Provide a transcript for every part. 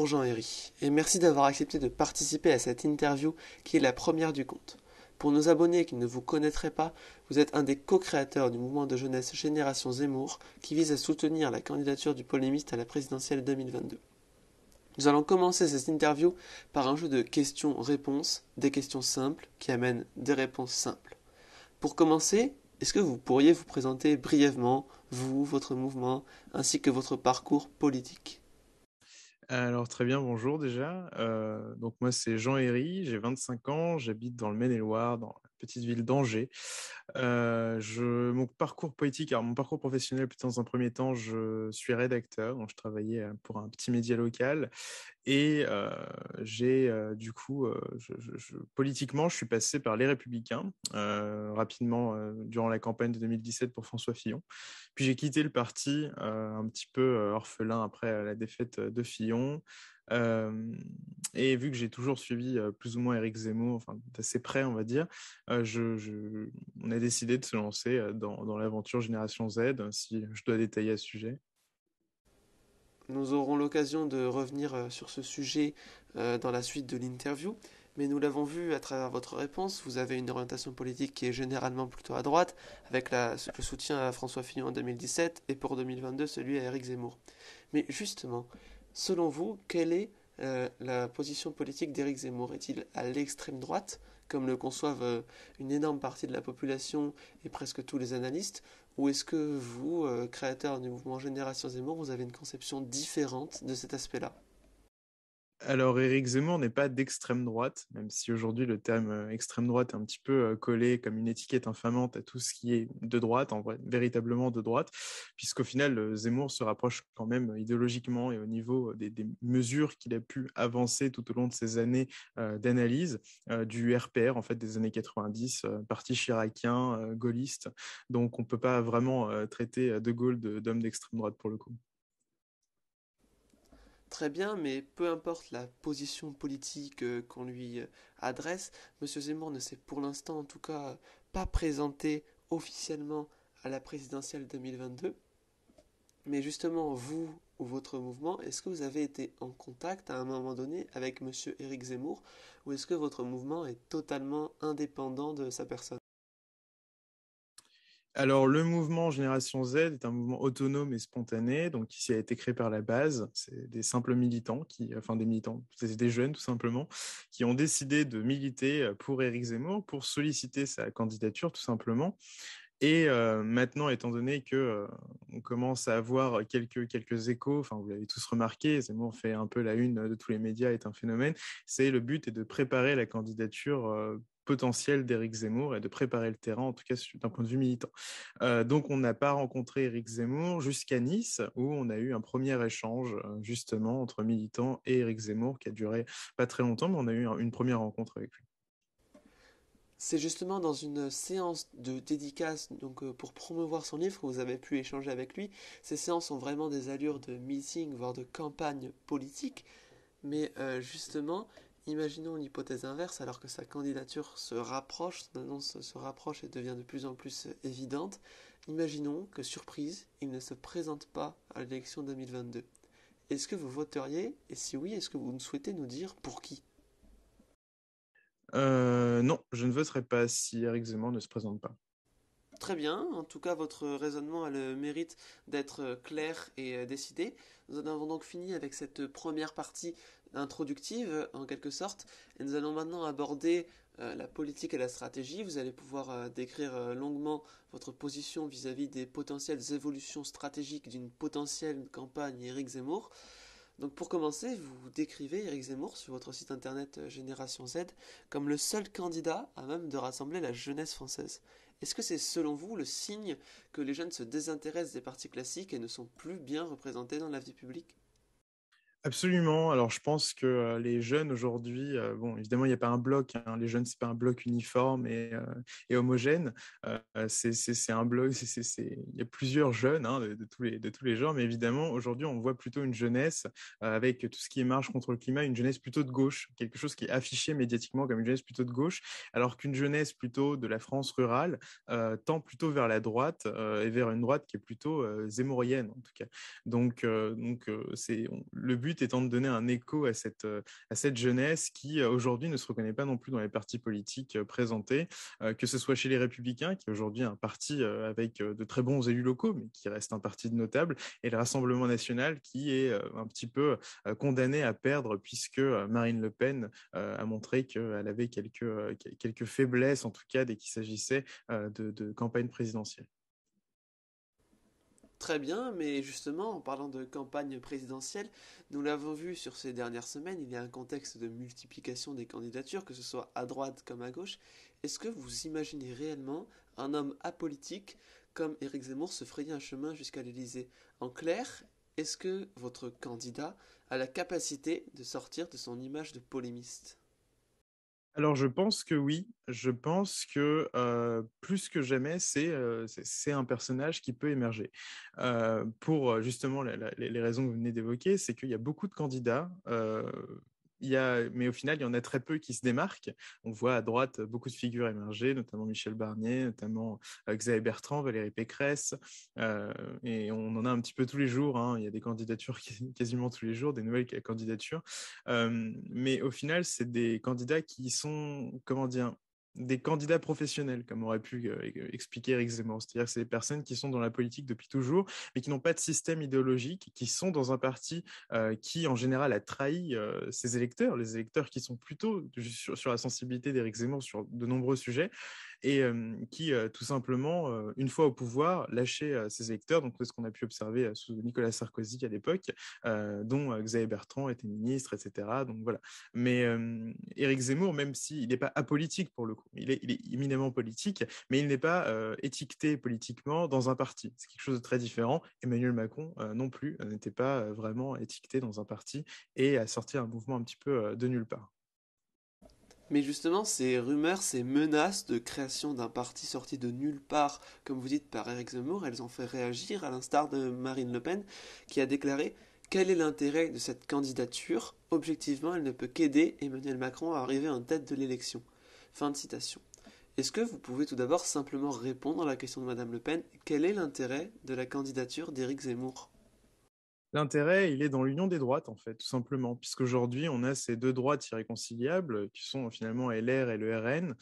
Bonjour Jean-Héry, et merci d'avoir accepté de participer à cette interview qui est la première du compte. Pour nos abonnés qui ne vous connaîtraient pas, vous êtes un des co-créateurs du mouvement de jeunesse Génération Zemmour qui vise à soutenir la candidature du polémiste à la présidentielle 2022. Nous allons commencer cette interview par un jeu de questions-réponses, des questions simples qui amènent des réponses simples. Pour commencer, est-ce que vous pourriez vous présenter brièvement, vous, votre mouvement, ainsi que votre parcours politique? Alors très bien, bonjour déjà. Donc moi c'est Jean Herry, j'ai 25 ans, j'habite dans le Maine-et-Loire, dans la petite ville d'Angers. Mon parcours politique, alors mon parcours professionnel, plutôt dans un premier temps, je suis rédacteur, donc je travaillais pour un petit média local et j'ai du coup, politiquement, je suis passé par Les Républicains rapidement durant la campagne de 2017 pour François Fillon. Puis j'ai quitté le parti un petit peu orphelin après la défaite de Fillon. Euh, et vu que j'ai toujours suivi plus ou moins Éric Zemmour, enfin d'assez près on va dire, on a décidé de se lancer dans l'aventure Génération Z, si je dois détailler à ce sujet. Nous aurons l'occasion de revenir sur ce sujet dans la suite de l'interview, mais nous l'avons vu à travers votre réponse, vous avez une orientation politique qui est généralement plutôt à droite, avec le soutien à François Fillon en 2017 et pour 2022 celui à Éric Zemmour. Mais justement, selon vous, quelle est la position politique d'Éric Zemmour? Est-il à l'extrême droite, comme le conçoivent une énorme partie de la population et presque tous les analystes, ou est-ce que vous, créateur du mouvement Génération Zemmour, vous avez une conception différente de cet aspect-là? Alors, Éric Zemmour n'est pas d'extrême droite, même si aujourd'hui le terme extrême droite est un petit peu collé comme une étiquette infamante à tout ce qui est de droite, en vrai, véritablement de droite, puisqu'au final, Zemmour se rapproche quand même idéologiquement et au niveau des mesures qu'il a pu avancer tout au long de ces années d'analyse du RPR, en fait, des années 90, parti chiracien, gaulliste. Donc, on peut pas vraiment traiter De Gaulle d'homme d'extrême droite pour le coup. Très bien, mais peu importe la position politique qu'on lui adresse, Monsieur Zemmour ne s'est pour l'instant en tout cas pas présenté officiellement à la présidentielle 2022. Mais justement, vous ou votre mouvement, est-ce que vous avez été en contact à un moment donné avec Monsieur Éric Zemmour, ou est-ce que votre mouvement est totalement indépendant de sa personne? Alors, le mouvement Génération Z est un mouvement autonome et spontané, donc qui a été créé par la base. C'est des simples militants enfin des militants, c'est des jeunes tout simplement, qui ont décidé de militer pour Éric Zemmour, pour solliciter sa candidature tout simplement. Et maintenant, étant donné que on commence à avoir quelques échos, enfin vous l'avez tous remarqué, Zemmour fait un peu la une de tous les médias, est un phénomène. C'est le but est de préparer la candidature potentielle d'Éric Zemmour et de préparer le terrain, en tout cas d'un point de vue militant. Donc on n'a pas rencontré Éric Zemmour jusqu'à Nice, où on a eu un premier échange justement entre militants et Éric Zemmour qui a duré pas très longtemps, mais on a eu une première rencontre avec lui. C'est justement dans une séance de dédicace, donc pour promouvoir son livre, que vous avez pu échanger avec lui. Ces séances ont vraiment des allures de meeting, voire de campagne politique. Mais justement, imaginons une hypothèse inverse, alors que sa candidature se rapproche, son annonce se rapproche et devient de plus en plus évidente. Imaginons que, surprise, il ne se présente pas à l'élection 2022. Est-ce que vous voteriez? Et si oui, est-ce que vous souhaitez nous dire pour qui? Non, je ne voterai pas si Éric Zemmour ne se présente pas. Très bien, en tout cas votre raisonnement a le mérite d'être clair et décidé. Nous en avons donc fini avec cette première partie introductive en quelque sorte, et nous allons maintenant aborder la politique et la stratégie. Vous allez pouvoir décrire longuement votre position vis-à-vis des potentielles évolutions stratégiques d'une potentielle campagne Éric Zemmour. Donc pour commencer, vous décrivez Éric Zemmour sur votre site internet Génération Z comme le seul candidat à même de rassembler la jeunesse française. Est-ce que c'est selon vous le signe que les jeunes se désintéressent des partis classiques et ne sont plus bien représentés dans la vie publique? Absolument. Alors, je pense que les jeunes aujourd'hui, bon, évidemment, il n'y a pas un bloc. Hein, les jeunes, c'est pas un bloc uniforme et homogène. C'est un bloc. Il y a plusieurs jeunes hein, de tous les genres, mais évidemment, aujourd'hui, on voit plutôt une jeunesse avec tout ce qui est marche contre le climat, une jeunesse plutôt de gauche, quelque chose qui est affiché médiatiquement comme une jeunesse plutôt de gauche, alors qu'une jeunesse plutôt de la France rurale tend plutôt vers la droite et vers une droite qui est plutôt zémorienne en tout cas. Le but but étant de donner un écho à cette jeunesse qui, aujourd'hui, ne se reconnaît pas non plus dans les partis politiques présentés, que ce soit chez les Républicains, qui est aujourd'hui un parti avec de très bons élus locaux, mais qui reste un parti de notables, et le Rassemblement national, qui est un petit peu condamné à perdre, puisque Marine Le Pen a montré qu'elle avait quelques faiblesses, en tout cas, dès qu'il s'agissait de campagne présidentielle. Très bien, mais justement, en parlant de campagne présidentielle, nous l'avons vu sur ces dernières semaines, il y a un contexte de multiplication des candidatures, que ce soit à droite comme à gauche. Est-ce que vous imaginez réellement un homme apolitique comme Éric Zemmour se frayer un chemin jusqu'à l'Élysée? En clair, est-ce que votre candidat a la capacité de sortir de son image de polémiste? Alors, je pense que oui. Je pense que plus que jamais, c'est un personnage qui peut émerger. Pour justement les raisons que vous venez d'évoquer, c'est qu'il y a beaucoup de candidats. Mais au final, il y en a très peu qui se démarquent. On voit à droite beaucoup de figures émerger, notamment Michel Barnier, notamment Xavier Bertrand, Valérie Pécresse, et on en a un petit peu tous les jours, hein. Il y a des candidatures quasiment tous les jours, des nouvelles candidatures. Mais au final, c'est des candidats qui sont, comment dire, des candidats professionnels, comme aurait pu expliquer Eric Zemmour. C'est-à-dire que c'est des personnes qui sont dans la politique depuis toujours, mais qui n'ont pas de système idéologique, qui sont dans un parti qui, en général, a trahi ses électeurs, les électeurs qui sont plutôt sur la sensibilité d'Eric Zemmour sur de nombreux sujets, et qui, tout simplement, une fois au pouvoir, lâchait ses électeurs. Donc, c'est ce qu'on a pu observer sous Nicolas Sarkozy à l'époque, dont Xavier Bertrand était ministre, etc. Donc, voilà. Mais Éric Zemmour, même s'il n'est pas apolitique pour le coup, il est éminemment politique, mais il n'est pas étiqueté politiquement dans un parti. C'est quelque chose de très différent. Emmanuel Macron non plus n'était pas vraiment étiqueté dans un parti et a sorti un mouvement un petit peu de nulle part. Mais justement, ces rumeurs, ces menaces de création d'un parti sorti de nulle part, comme vous dites par Éric Zemmour, elles ont fait réagir, à l'instar de Marine Le Pen, qui a déclaré: quel est l'intérêt de cette candidature? Objectivement, elle ne peut qu'aider Emmanuel Macron à arriver en tête de l'élection. Fin de citation. Est-ce que vous pouvez tout d'abord simplement répondre à la question de Madame Le Pen? Quel est l'intérêt de la candidature d'Éric Zemmour? L'intérêt, il est dans l'union des droites, en fait, tout simplement, puisqu'aujourd'hui, on a ces deux droites irréconciliables, qui sont finalement LR et le RN,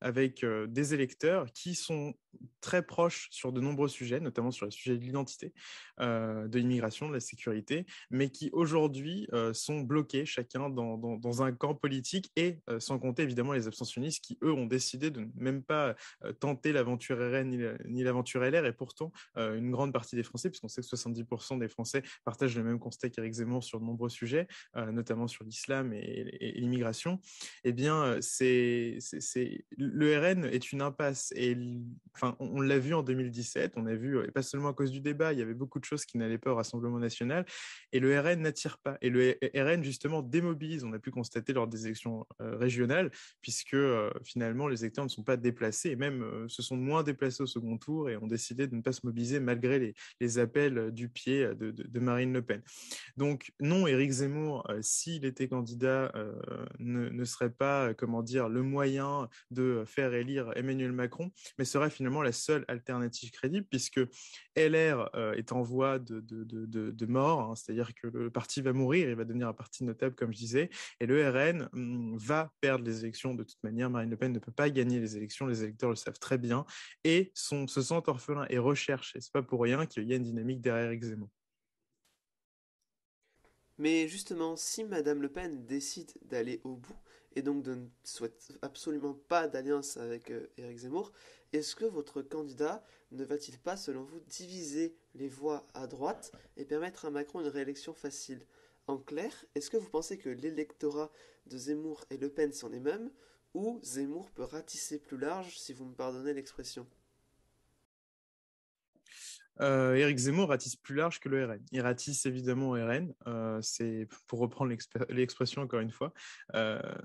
avec des électeurs qui sont très proches sur de nombreux sujets, notamment sur le sujet de l'identité, de l'immigration, de la sécurité, mais qui aujourd'hui sont bloqués chacun dans un camp politique, et sans compter évidemment les abstentionnistes qui, eux, ont décidé de ne même pas tenter l'aventure RN ni l'aventure LR, et pourtant, une grande partie des Français, puisqu'on sait que 70% des Français partagent le même constat qu'Éric Zemmour sur de nombreux sujets, notamment sur l'islam et l'immigration. Eh bien, le RN est une impasse. Et enfin, on l'a vu en 2017, on a vu, et pas seulement à cause du débat, il y avait beaucoup de choses qui n'allaient pas au Rassemblement national, et le RN n'attire pas. Et le RN, justement, démobilise. On a pu constater lors des élections régionales, puisque finalement, les électeurs ne sont pas déplacés, et même se sont moins déplacés au second tour, et ont décidé de ne pas se mobiliser malgré les appels du pied de Marine Le Pen. Donc non, Éric Zemmour, s'il était candidat, ne serait pas, comment dire, le moyen de faire élire Emmanuel Macron, mais serait finalement la seule alternative crédible, puisque LR est en voie de mort, hein, c'est-à-dire que le parti va mourir, il va devenir un parti notable, comme je disais, et le RN va perdre les élections de toute manière. Marine Le Pen ne peut pas gagner les élections, les électeurs le savent très bien, et se sentent orphelins et recherchent, et c'est pas pour rien qu'il y a une dynamique derrière Éric Zemmour. Mais justement, si Madame Le Pen décide d'aller au bout, et donc de ne souhaite absolument pas d'alliance avec Éric Zemmour, est-ce que votre candidat ne va-t-il pas, selon vous, diviser les voix à droite et permettre à Macron une réélection facile? En clair, est-ce que vous pensez que l'électorat de Zemmour et Le Pen sont les mêmes, ou Zemmour peut ratisser plus large, si vous me pardonnez l'expression? Éric Zemmour ratisse plus large que le RN. Il ratisse évidemment au RN, c'est pour reprendre l'expression encore une fois,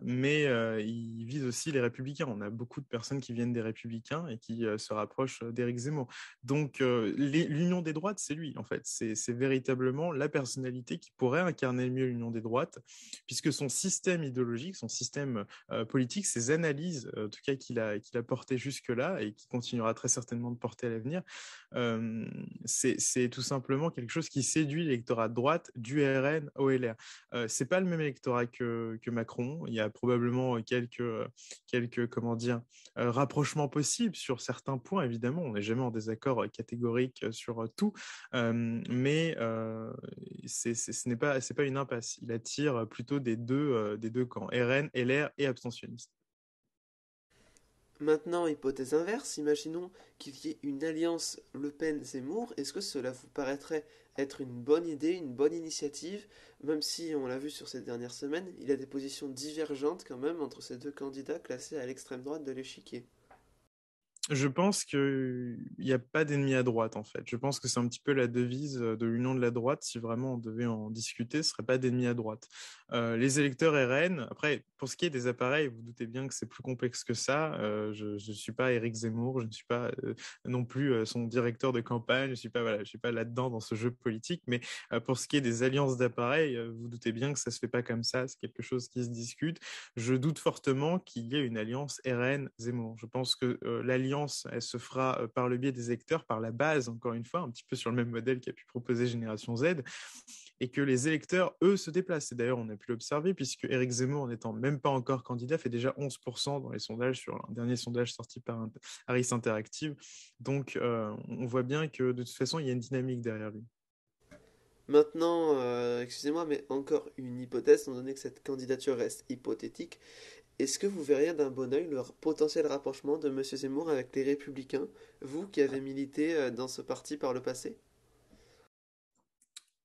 mais il vise aussi les Républicains. On a beaucoup de personnes qui viennent des Républicains et qui se rapprochent d'Éric Zemmour. Donc l'union des droites, c'est lui en fait. C'est véritablement la personnalité qui pourrait incarner mieux l'union des droites, puisque son système idéologique, son système politique, ses analyses, en tout cas qu'il a porté jusque-là et qui continuera très certainement de porter à l'avenir, c'est tout simplement quelque chose qui séduit l'électorat de droite du RN au LR. C'est pas le même électorat que Macron. Il y a probablement quelques comment dire, rapprochements possibles sur certains points, évidemment. On n'est jamais en désaccord catégorique sur tout, mais c'est pas une impasse. Il attire plutôt des deux camps, RN, LR et abstentionnistes. Maintenant, hypothèse inverse, imaginons qu'il y ait une alliance Le Pen-Zemmour. Est-ce que cela vous paraîtrait être une bonne idée, une bonne initiative, même si, on l'a vu sur ces dernières semaines, il y a des positions divergentes quand même entre ces deux candidats classés à l'extrême droite de l'échiquier? Je pense qu'il n'y a pas d'ennemi à droite, en fait. Je pense que c'est un petit peu la devise de l'union de la droite. Si vraiment on devait en discuter, ce serait pas d'ennemi à droite. Les électeurs RN, après, pour ce qui est des appareils, vous doutez bien que c'est plus complexe que ça. Je ne suis pas Éric Zemmour, je ne suis pas non plus son directeur de campagne, je suis pas là-dedans dans ce jeu politique. Mais pour ce qui est des alliances d'appareils, vous doutez bien que ça se fait pas comme ça. C'est quelque chose qui se discute. Je doute fortement qu'il y ait une alliance RN-Zemmour. Je pense que l'alliance, elle se fera par le biais des électeurs, par la base, encore une fois, un petit peu sur le même modèle qu'a pu proposer Génération Z, et que les électeurs, eux, se déplacent. Et d'ailleurs, on a pu l'observer, puisque Éric Zemmour, n'étant même pas encore candidat, fait déjà 11% dans les sondages, sur un dernier sondage sorti par Harris Interactive. Donc, on voit bien que de toute façon, il y a une dynamique derrière lui. Maintenant, excusez-moi, mais encore une hypothèse, étant donné que cette candidature reste hypothétique, est-ce que vous verriez d'un bon œil le potentiel rapprochement de Monsieur Zemmour avec les Républicains, vous qui avez milité dans ce parti par le passé?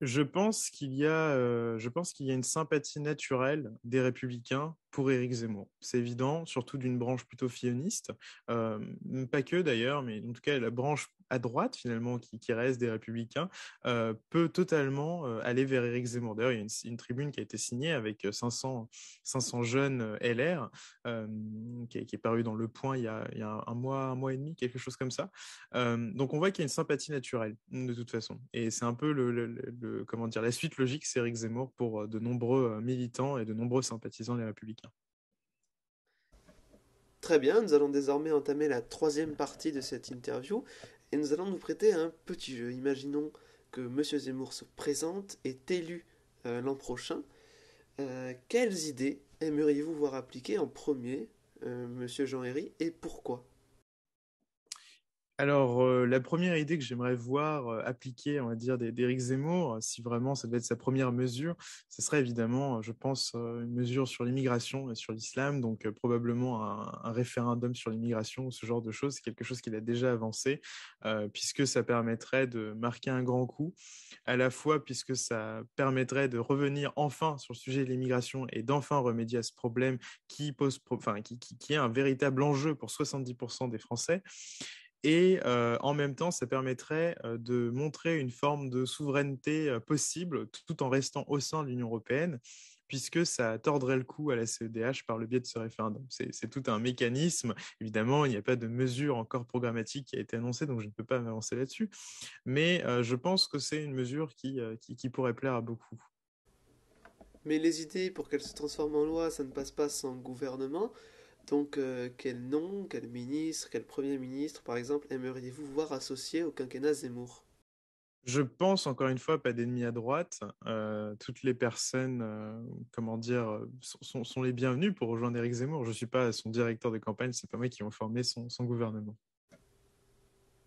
Je pense qu'il y a une sympathie naturelle des Républicains pour Éric Zemmour. C'est évident, surtout d'une branche plutôt filoniste, euh, pas que d'ailleurs, mais en tout cas la branche à droite finalement qui reste des Républicains peut totalement aller vers Éric Zemmour. D'ailleurs, il y a une tribune qui a été signée avec 500 jeunes LR qui est parue dans Le Point il y a un mois et demi, quelque chose comme ça. Donc on voit qu'il y a une sympathie naturelle de toute façon. Et c'est un peu comment dire, la suite logique, c'est Éric Zemmour pour de nombreux militants et de nombreux sympathisants des Républicains. Très bien, nous allons désormais entamer la troisième partie de cette interview et nous allons nous prêter à un petit jeu. Imaginons que Monsieur Zemmour se présente, est élu l'an prochain. Quelles idées aimeriez-vous voir appliquées en premier, Monsieur Jean-Herry, et pourquoi? Alors, la première idée que j'aimerais voir appliquée, on va dire, d'Éric Zemmour, si vraiment ça devait être sa première mesure, ce serait évidemment, je pense, une mesure sur l'immigration et sur l'islam, donc probablement un référendum sur l'immigration ou ce genre de choses. C'est quelque chose qu'il a déjà avancé, puisque ça permettrait de marquer un grand coup, à la fois puisque ça permettrait de revenir enfin sur le sujet de l'immigration et d'enfin remédier à ce problème qui est un véritable enjeu pour 70% des Français. Et en même temps, ça permettrait de montrer une forme de souveraineté possible tout en restant au sein de l'Union européenne, puisque ça tordrait le cou à la CEDH par le biais de ce référendum. C'est tout un mécanisme. Évidemment, il n'y a pas de mesure encore programmatique qui a été annoncée, donc je ne peux pas m'avancer là-dessus. Mais je pense que c'est une mesure qui pourrait plaire à beaucoup. Mais les idées, pour qu'elles se transforment en loi, ça ne passe pas sans gouvernement. Donc, quel nom, quel ministre, quel premier ministre, par exemple, aimeriez-vous voir associé au quinquennat Zemmour? Je pense encore une fois pas d'ennemis à droite. Toutes les personnes, comment dire, sont les bienvenues pour rejoindre Éric Zemmour. Je suis pas son directeur de campagne, c'est pas moi qui ont formé son gouvernement.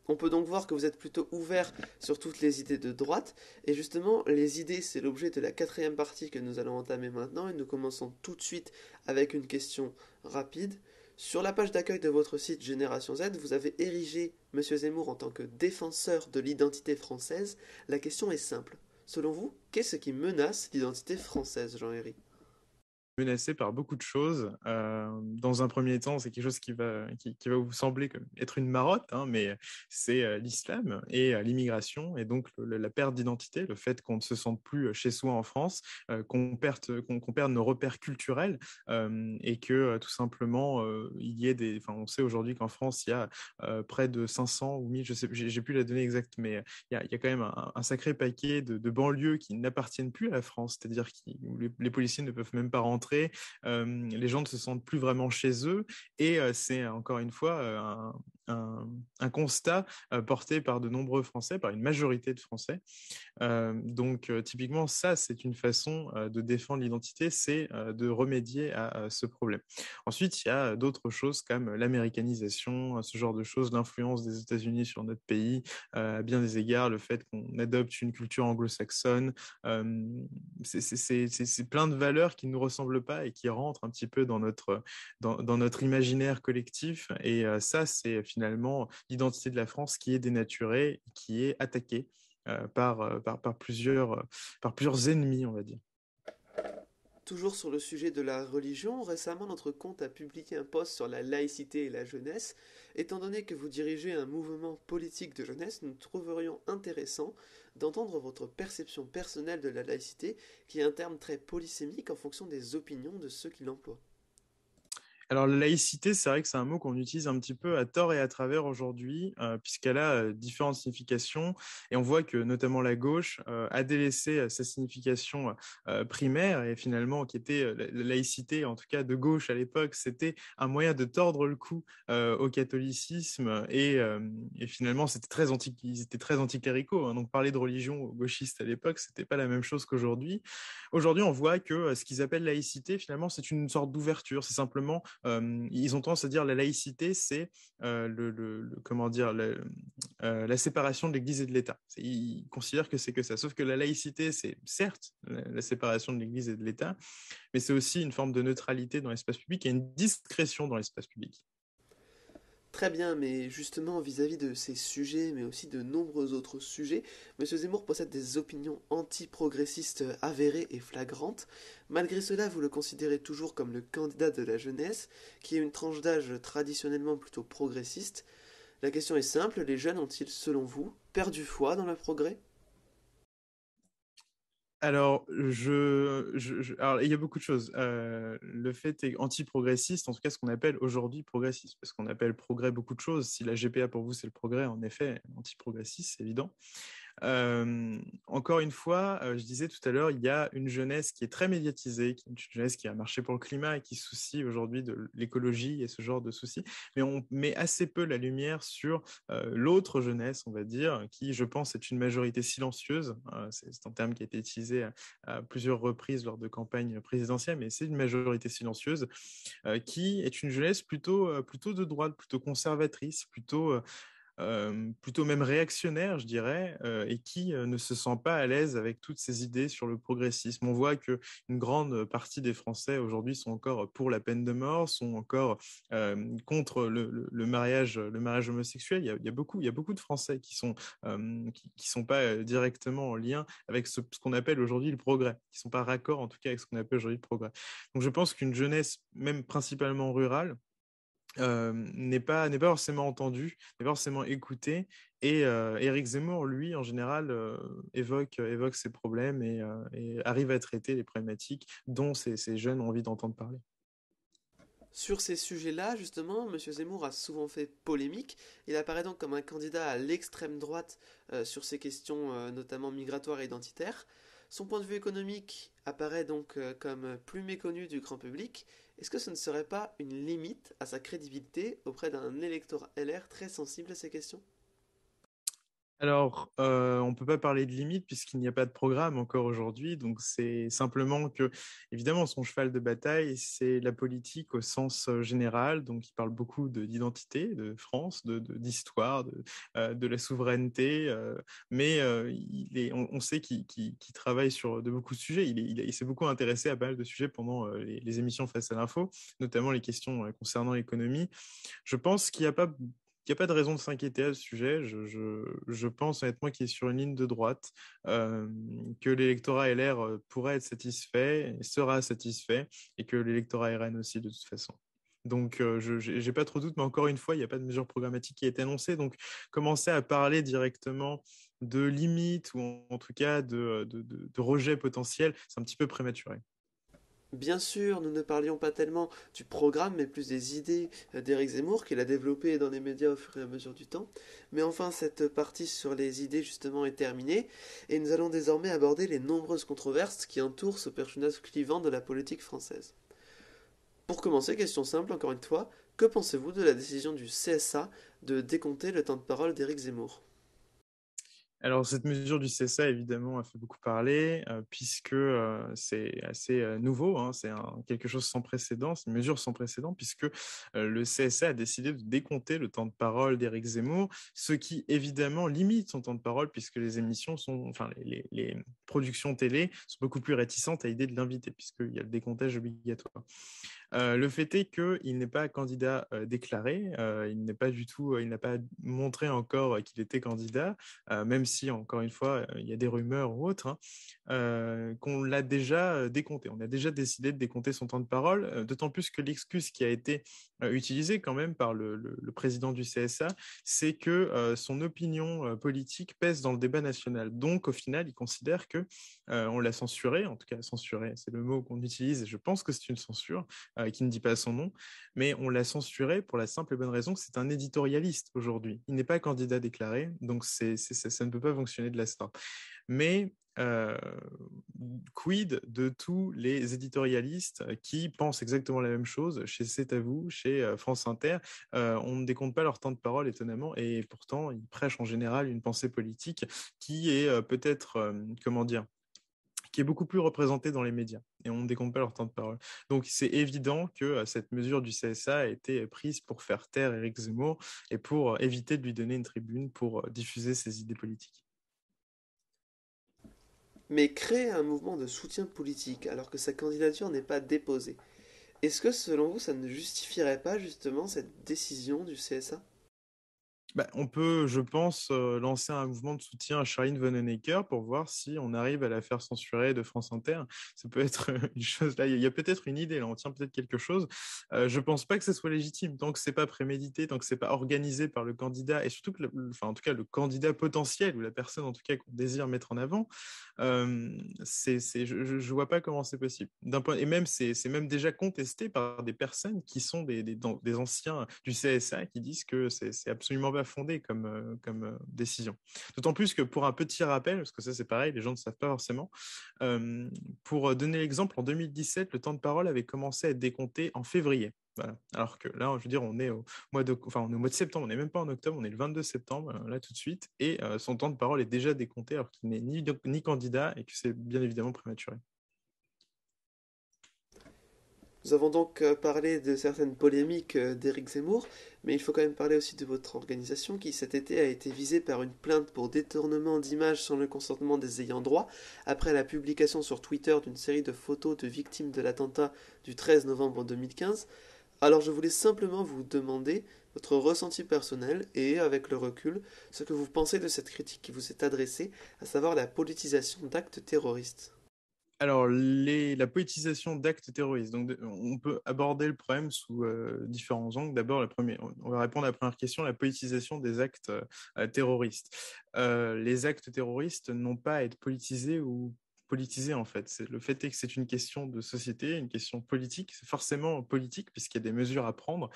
On peut donc voir que vous êtes plutôt ouvert sur toutes les idées de droite. Et justement, les idées, c'est l'objet de la quatrième partie que nous allons entamer maintenant. Et nous commençons tout de suite avec une question rapide. Sur la page d'accueil de votre site Génération Z, vous avez érigé Monsieur Zemmour en tant que défenseur de l'identité française. La question est simple. Selon vous, qu'est-ce qui menace l'identité française, Jean-Héry? Menacé par beaucoup de choses. Dans un premier temps, c'est quelque chose qui va vous sembler comme être une marotte, hein, mais c'est l'islam et l'immigration, et donc la perte d'identité, le fait qu'on ne se sente plus chez soi en France, qu'on perde nos repères culturels, et que tout simplement, il y ait enfin, on sait aujourd'hui qu'en France, il y a près de 500 ou 1000, je sais, j'ai plus la donnée exacte, mais il y a quand même un sacré paquet de banlieues qui n'appartiennent plus à la France, c'est-à-dire où les policiers ne peuvent même pas rentrer. Les gens ne se sentent plus vraiment chez eux, et c'est encore une fois un constat porté par de nombreux Français, par une majorité de Français. Donc, typiquement, ça, c'est une façon de défendre l'identité, c'est de remédier à ce problème. Ensuite, il y a d'autres choses comme l'américanisation, ce genre de choses, l'influence des États-Unis sur notre pays, à bien des égards, le fait qu'on adopte une culture anglo-saxonne. C'est plein de valeurs qui ne nous ressemblent pas et qui rentrent un petit peu dans notre imaginaire collectif. Et ça, c'est finalement l'identité de la France qui est dénaturée, qui est attaquée par plusieurs ennemis, on va dire. Toujours sur le sujet de la religion, récemment notre compte a publié un post sur la laïcité et la jeunesse. Étant donné que vous dirigez un mouvement politique de jeunesse, nous trouverions intéressant d'entendre votre perception personnelle de la laïcité, qui est un terme très polysémique en fonction des opinions de ceux qui l'emploient. Alors, la laïcité, c'est vrai que c'est un mot qu'on utilise un petit peu à tort et à travers aujourd'hui, puisqu'elle a différentes significations. Et on voit que notamment la gauche a délaissé sa signification primaire et finalement qui était la laïcité, en tout cas de gauche à l'époque, c'était un moyen de tordre le cou au catholicisme et finalement ils étaient très anticléricaux. Hein. Donc parler de religion aux gauchistes à l'époque, c'était pas la même chose qu'aujourd'hui. Aujourd'hui, on voit que ce qu'ils appellent laïcité, finalement, c'est une sorte d'ouverture. C'est simplement ils ont tendance à dire la laïcité, c'est comment dire, la séparation de l'Église et de l'État. Ils considèrent que c'est que ça. Sauf que la laïcité, c'est certes la séparation de l'Église et de l'État, mais c'est aussi une forme de neutralité dans l'espace public et une discrétion dans l'espace public. Très bien, mais justement vis-à-vis de ces sujets, mais aussi de nombreux autres sujets, Monsieur Zemmour possède des opinions anti-progressistes avérées et flagrantes. Malgré cela, vous le considérez toujours comme le candidat de la jeunesse, qui est une tranche d'âge traditionnellement plutôt progressiste. La question est simple, les jeunes ont-ils, selon vous, perdu foi dans le progrès? Alors, alors, il y a beaucoup de choses. Le fait est anti-progressiste, en tout cas ce qu'on appelle aujourd'hui progressiste, parce qu'on appelle progrès beaucoup de choses. Si la GPA pour vous c'est le progrès, en effet, anti-progressiste, c'est évident. Encore une fois, je disais tout à l'heure, il y a une jeunesse qui est très médiatisée, une jeunesse qui a marché pour le climat et qui se soucie aujourd'hui de l'écologie et ce genre de soucis, mais on met assez peu la lumière sur l'autre jeunesse, on va dire, qui, je pense, est une majorité silencieuse. C'est un terme qui a été utilisé à plusieurs reprises lors de campagnes présidentielles, mais c'est une majorité silencieuse qui est une jeunesse plutôt de droite, plutôt conservatrice, plutôt même réactionnaire, je dirais, et qui ne se sent pas à l'aise avec toutes ces idées sur le progressisme. On voit que une grande partie des Français aujourd'hui sont encore pour la peine de mort, sont encore contre le mariage homosexuel. Il y a beaucoup de Français qui sont pas directement en lien avec ce qu'on appelle aujourd'hui le progrès, qui sont pas raccord en tout cas avec ce qu'on appelle aujourd'hui le progrès. Donc je pense qu'une jeunesse, même principalement rurale, n'est pas forcément entendu, n'est pas forcément écouté. Et Éric Zemmour, lui, en général, évoque ces problèmes et arrive à traiter les problématiques dont ces jeunes ont envie d'entendre parler. Sur ces sujets-là, justement, Monsieur Zemmour a souvent fait polémique. Il apparaît donc comme un candidat à l'extrême droite sur ces questions notamment migratoires et identitaires. Son point de vue économique apparaît donc comme plus méconnu du grand public. Est-ce que ce ne serait pas une limite à sa crédibilité auprès d'un électorat LR très sensible à ces questions? Alors, on ne peut pas parler de limite puisqu'il n'y a pas de programme encore aujourd'hui. Donc, c'est simplement que, évidemment, son cheval de bataille, c'est la politique au sens général. Donc, il parle beaucoup d'identité, de France, d'histoire, de la souveraineté. Mais on sait qu'il travaille sur de beaucoup de sujets. Il s'est beaucoup intéressé à pas mal de sujets pendant les émissions Face à l'info, notamment les questions concernant l'économie. Je pense qu'il n'y a pas de raison de s'inquiéter à ce sujet. Je pense honnêtement qu'il est sur une ligne de droite, que l'électorat LR pourrait être satisfait, sera satisfait, et que l'électorat RN aussi de toute façon. Donc, je n'ai pas trop de doute, mais encore une fois, il n'y a pas de mesure programmatique qui a été annoncée. Donc, commencer à parler directement de limites ou en tout cas de rejet potentiel, c'est un petit peu prématuré. Bien sûr, nous ne parlions pas tellement du programme, mais plus des idées d'Éric Zemmour qu'il a développées dans les médias au fur et à mesure du temps. Mais enfin, cette partie sur les idées justement est terminée, et nous allons désormais aborder les nombreuses controverses qui entourent ce personnage clivant de la politique française. Pour commencer, question simple encore une fois, Que pensez-vous de la décision du CSA de décompter le temps de parole d'Éric Zemmour? Alors, cette mesure du CSA, évidemment, a fait beaucoup parler, puisque c'est assez nouveau, hein, quelque chose sans précédent, c'est une mesure sans précédent, puisque le CSA a décidé de décompter le temps de parole d'Éric Zemmour, ce qui, évidemment, limite son temps de parole, puisque les émissions sont, enfin, les productions télé sont beaucoup plus réticentes à l'idée de l'inviter, puisqu'il y a le décomptage obligatoire. Le fait est qu'il n'est pas candidat déclaré, il n'est pas du tout, il n'a pas montré encore qu'il était candidat, même si, encore une fois, il y a des rumeurs ou autres, hein, qu'on l'a déjà décompté. On a déjà décidé de décompter son temps de parole, d'autant plus que l'excuse qui a été utilisée quand même par le président du CSA, c'est que son opinion politique pèse dans le débat national. Donc, au final, il considère que on l'a censuré, en tout cas censuré, c'est le mot qu'on utilise, et je pense que c'est une censure qui ne dit pas son nom, mais on l'a censuré pour la simple et bonne raison que c'est un éditorialiste aujourd'hui. Il n'est pas candidat déclaré, donc ça ne peut pas fonctionner de la sorte. Mais quid de tous les éditorialistes qui pensent exactement la même chose chez C'est à vous, chez France Inter. On ne décompte pas leur temps de parole étonnamment, et pourtant ils prêchent en général une pensée politique qui est peut-être, comment dire, qui est beaucoup plus représentée dans les médias, et on ne décompte pas leur temps de parole. Donc c'est évident que cette mesure du CSA a été prise pour faire taire Éric Zemmour et pour éviter de lui donner une tribune pour diffuser ses idées politiques. Mais créer un mouvement de soutien politique alors que sa candidature n'est pas déposée, est-ce que selon vous ça ne justifierait pas justement cette décision du CSA? Bah, on peut, je pense, lancer un mouvement de soutien à Charline Vanhoenacker pour voir si on arrive à la faire censurer de France Inter. Ça peut être une chose là. Il y a peut-être une idée là. On tient peut-être quelque chose. Je pense pas que ce soit légitime tant que c'est pas prémédité, tant que c'est pas organisé par le candidat, et surtout que, enfin, en tout cas, le candidat potentiel ou la personne en tout cas qu'on désire mettre en avant. Je vois pas comment c'est possible. D'un point, et même c'est même déjà contesté par des personnes qui sont des anciens du CSA qui disent que c'est absolument pas fondé comme décision. D'autant plus que pour un petit rappel, parce que ça c'est pareil, les gens ne savent pas forcément, pour donner l'exemple, en 2017, le temps de parole avait commencé à être décompté en février. Voilà. Alors que là, je veux dire, on est au on est au mois de septembre, on n'est même pas en octobre, on est le 22 septembre, là tout de suite, et son temps de parole est déjà décompté alors qu'il n'est ni candidat et que c'est bien évidemment prématuré. Nous avons donc parlé de certaines polémiques d'Éric Zemmour, mais il faut quand même parler aussi de votre organisation qui cet été a été visée par une plainte pour détournement d'images sans le consentement des ayants droit, après la publication sur Twitter d'une série de photos de victimes de l'attentat du 13 novembre 2015. Alors je voulais simplement vous demander votre ressenti personnel et, avec le recul, ce que vous pensez de cette critique qui vous est adressée, à savoir la politisation d'actes terroristes. Alors, la politisation d'actes terroristes. Donc, on peut aborder le problème sous différents angles. D'abord, on va répondre à la première question, la politisation des actes terroristes. Les actes terroristes n'ont pas à être politisés ou politisés, en fait. Le fait est que c'est une question de société, une question politique. C'est forcément politique puisqu'il y a des mesures à prendre.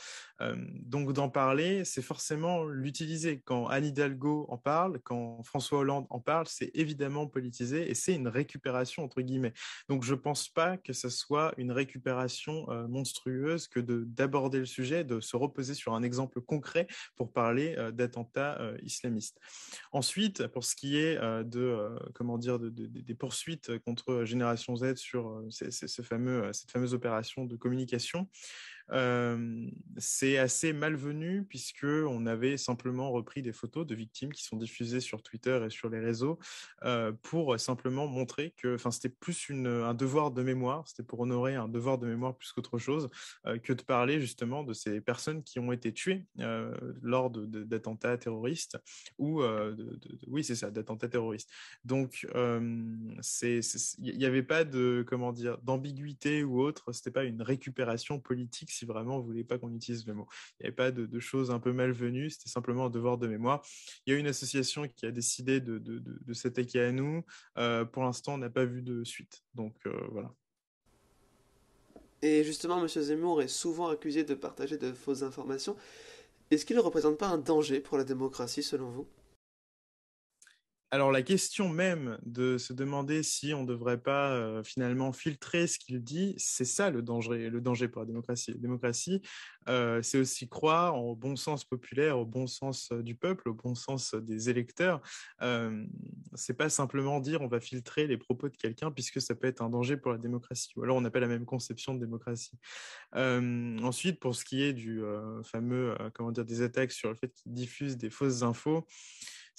Donc, d'en parler, c'est forcément l'utiliser. Quand Anne Hidalgo en parle, quand François Hollande en parle, c'est évidemment politisé et c'est une récupération, entre guillemets. Donc, je pense pas que ce soit une récupération monstrueuse que d'aborder le sujet, de se reposer sur un exemple concret pour parler d'attentats islamistes. Ensuite, pour ce qui est comment dire, des poursuites contre Génération Z sur cette fameuse opération de communication, c'est assez malvenu puisque on avait simplement repris des photos de victimes qui sont diffusées sur Twitter et sur les réseaux pour simplement montrer que, enfin, c'était plus un devoir de mémoire, c'était pour honorer un devoir de mémoire plus qu'autre chose, que de parler justement de ces personnes qui ont été tuées lors d'attentats terroristes ou oui, c'est ça, d'attentats terroristes. Donc, il n'y avait pas de, comment dire, d'ambiguïté ou autre, c'était pas une récupération politique si vraiment vous voulez pas qu'on utilise le mot. Il n'y avait pas de choses un peu malvenues, c'était simplement un devoir de mémoire. Il y a une association qui a décidé de s'attaquer à nous. Pour l'instant, on n'a pas vu de suite. Donc voilà. Et justement, M. Zemmour est souvent accusé de partager de fausses informations. Est-ce qu'il ne représente pas un danger pour la démocratie selon vous? Alors la question même de se demander si on ne devrait pas finalement filtrer ce qu'il dit, c'est ça le danger pour la démocratie. La démocratie, c'est aussi croire au bon sens populaire, au bon sens du peuple, au bon sens des électeurs. Euh, c'est pas simplement dire on va filtrer les propos de quelqu'un puisque ça peut être un danger pour la démocratie. Ou alors on n'a pas la même conception de démocratie. Ensuite, pour ce qui est du fameux, comment dire, des attaques sur le fait qu'ils diffusent des fausses infos,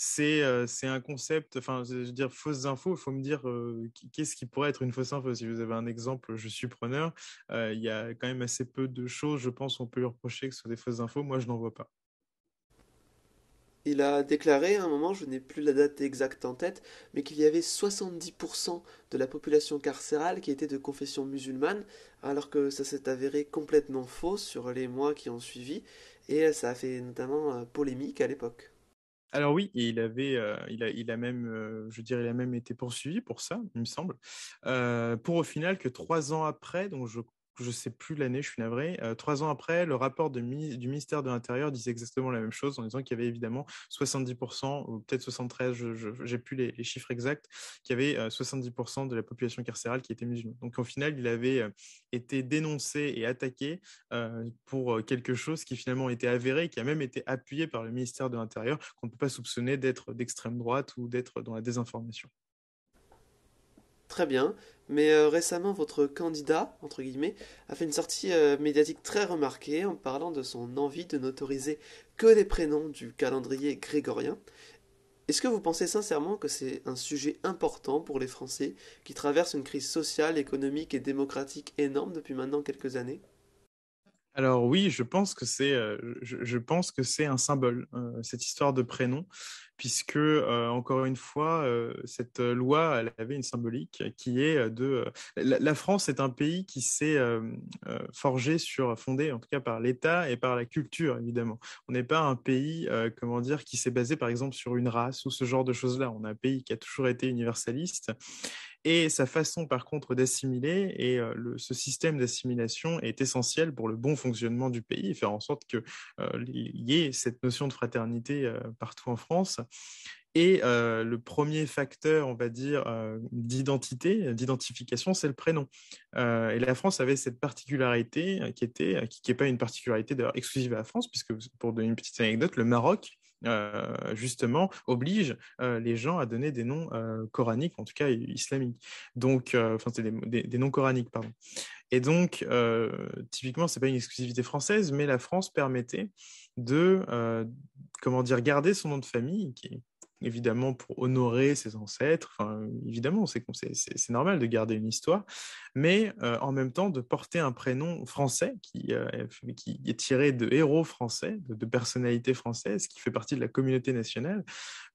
c'est un concept, enfin, je veux dire, fausses infos, il faut me dire qu'est-ce qui pourrait être une fausse info. Si vous avez un exemple, je suis preneur. Il y a quand même assez peu de choses, je pense, on peut lui reprocher que ce soit des fausses infos. Moi, je n'en vois pas. Il a déclaré à un moment, je n'ai plus la date exacte en tête, mais qu'il y avait 70% de la population carcérale qui était de confession musulmane, alors que ça s'est avéré complètement faux sur les mois qui ont suivi, et ça a fait notamment polémique à l'époque. Alors oui, et il a même, je dirais, il a même été poursuivi pour ça, il me semble, pour au final que 3 ans après, donc je sais plus l'année, je suis navré, 3 ans après, le rapport du ministère de l'Intérieur disait exactement la même chose en disant qu'il y avait évidemment 70% ou peut-être 73, j'ai plus les chiffres exacts, qu'il y avait 70% de la population carcérale qui était musulmane. Donc au final, il avait été dénoncé et attaqué pour quelque chose qui finalement était avéré, qui a même été appuyé par le ministère de l'Intérieur, qu'on ne peut pas soupçonner d'être d'extrême droite ou d'être dans la désinformation. Très bien, mais récemment votre candidat, entre guillemets, a fait une sortie médiatique très remarquée en parlant de son envie de n'autoriser que les prénoms du calendrier grégorien. Est-ce que vous pensez sincèrement que c'est un sujet important pour les Français qui traversent une crise sociale, économique et démocratique énorme depuis maintenant quelques années? Alors oui, je pense que c'est un symbole, cette histoire de prénom, puisque encore une fois, cette loi, elle avait une symbolique qui est la France est un pays qui s'est fondé en tout cas par l'État et par la culture, évidemment. On n'est pas un pays, comment dire, qui s'est basé par exemple sur une race ou ce genre de choses-là. On est un pays qui a toujours été universaliste et sa façon, par contre, d'assimiler et ce système d'assimilation est essentiel pour le bon fonctionnement du pays et faire en sorte que il y ait cette notion de fraternité partout en France. Et le premier facteur, on va dire, d'identité, d'identification, c'est le prénom. Et la France avait cette particularité qui est pas une particularité d'ailleurs exclusive à la France, puisque pour donner une petite anecdote, le Maroc justement, oblige les gens à donner des noms coraniques, en tout cas islamiques. Donc, enfin, c'est des noms coraniques, pardon. Et donc, typiquement, c'est pas une exclusivité française, mais la France permettait de, comment dire, garder son nom de famille, qui est évidemment pour honorer ses ancêtres. Enfin, évidemment, c'est normal de garder une histoire, mais en même temps de porter un prénom français qui est tiré de héros français, de personnalités françaises, qui fait partie de la communauté nationale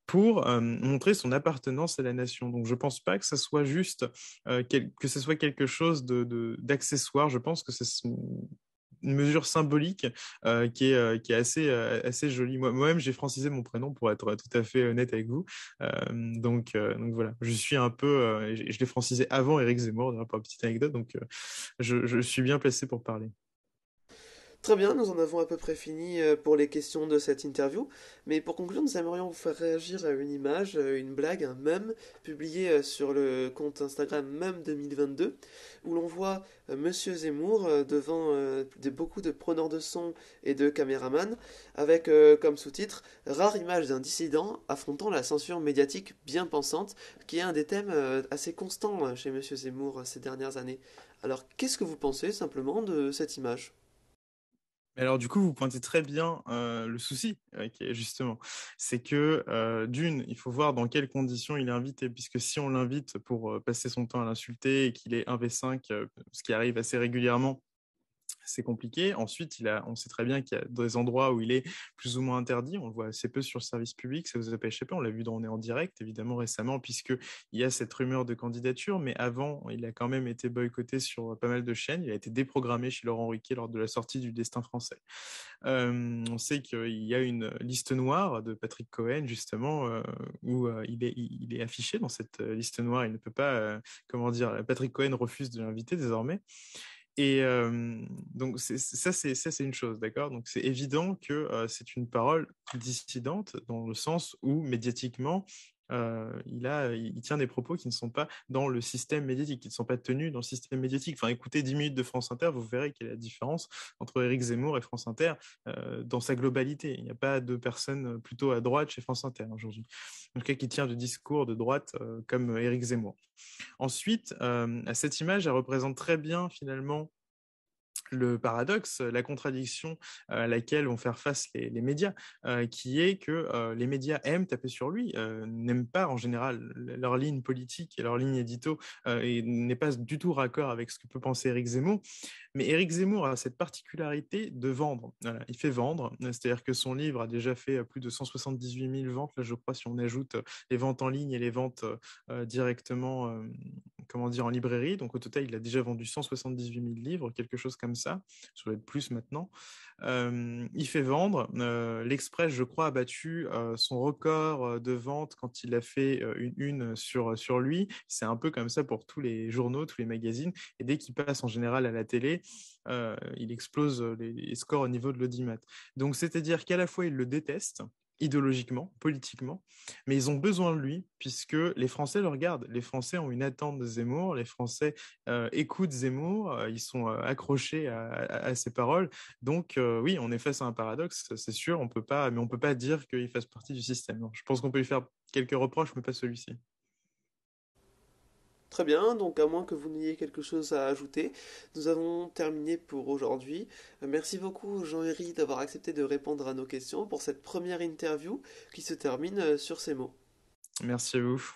pour montrer son appartenance à la nation. Donc, je pense pas que ça soit juste que ce soit quelque chose d'accessoire. Je pense que c'est une mesure symbolique qui est assez jolie. Moi-même, j'ai francisé mon prénom pour être tout à fait honnête avec vous. Donc voilà, je suis un peu, je l'ai francisé avant Éric Zemmour, d'ailleurs, pour une petite anecdote. Donc je suis bien placé pour parler. Très bien, nous en avons à peu près fini pour les questions de cette interview. Mais pour conclure, nous aimerions vous faire réagir à une image, une blague, un mème publié sur le compte Instagram meme 2022, où l'on voit Monsieur Zemmour devant beaucoup de preneurs de son et de caméramans, avec comme sous-titre Rare image d'un dissident affrontant la censure médiatique bien pensante, qui est un des thèmes assez constants chez Monsieur Zemmour ces dernières années. Alors, qu'est-ce que vous pensez simplement de cette image? Mais alors du coup, vous pointez très bien le souci, qui est justement, c'est que d'une, il faut voir dans quelles conditions il est invité, puisque si on l'invite pour passer son temps à l'insulter et qu'il est 1v5, ce qui arrive assez régulièrement, c'est compliqué. Ensuite, on sait très bien qu'il y a des endroits où il est plus ou moins interdit. On le voit assez peu sur le service public. Ça vous a pas échappé. On l'a vu dans On est en direct, évidemment, récemment, puisqu'il y a cette rumeur de candidature. Mais avant, il a quand même été boycotté sur pas mal de chaînes. Il a été déprogrammé chez Laurent Ruquier lors de la sortie du Destin français. On sait qu'il y a une liste noire de Patrick Cohen, justement, où il est affiché dans cette liste noire. Il ne peut pas, comment dire, Patrick Cohen refuse de l'inviter désormais. Et donc ça c'est une chose, d'accord? Donc c'est évident que c'est une parole dissidente dans le sens où médiatiquement il tient des propos qui ne sont pas dans le système médiatique, qui ne sont pas tenus dans le système médiatique. Enfin, écoutez 10 minutes de France Inter, vous verrez quelle est la différence entre Éric Zemmour et France Inter dans sa globalité. Il n'y a pas de personne plutôt à droite chez France Inter aujourd'hui. En tout cas, qui tient de discours de droite comme Éric Zemmour. Ensuite, cette image, elle représente très bien finalement le paradoxe, la contradiction à laquelle vont faire face les médias, qui est que les médias aiment taper sur lui, n'aiment pas en général leur ligne politique et leur ligne édito, et n'est pas du tout raccord avec ce que peut penser Éric Zemmour. Mais Éric Zemmour a cette particularité de vendre. Voilà, il fait vendre, c'est-à-dire que son livre a déjà fait plus de 178 000 ventes, là je crois, si on ajoute les ventes en ligne et les ventes directement, comment dire, en librairie. Donc au total, il a déjà vendu 178 000 livres, quelque chose comme ça. Ça doit être plus maintenant. Il fait vendre. L'Express, je crois, a battu son record de vente quand il a fait une sur lui. C'est un peu comme ça pour tous les journaux, tous les magazines. Et dès qu'il passe en général à la télé, il explose les scores au niveau de l'audimat. Donc, c'est-à-dire qu'à la fois, ils le détestent, idéologiquement, politiquement, mais ils ont besoin de lui puisque les Français le regardent. Les Français ont une attente de Zemmour, les Français écoutent Zemmour, ils sont accrochés à ses paroles. Donc oui, on est face à un paradoxe, c'est sûr, mais on peut pas dire qu'il fasse partie du système. Non, je pense qu'on peut lui faire quelques reproches, mais pas celui-ci. Très bien, donc à moins que vous n'ayez quelque chose à ajouter, nous avons terminé pour aujourd'hui. Merci beaucoup Jean-Héry d'avoir accepté de répondre à nos questions pour cette première interview qui se termine sur ces mots. Merci à vous.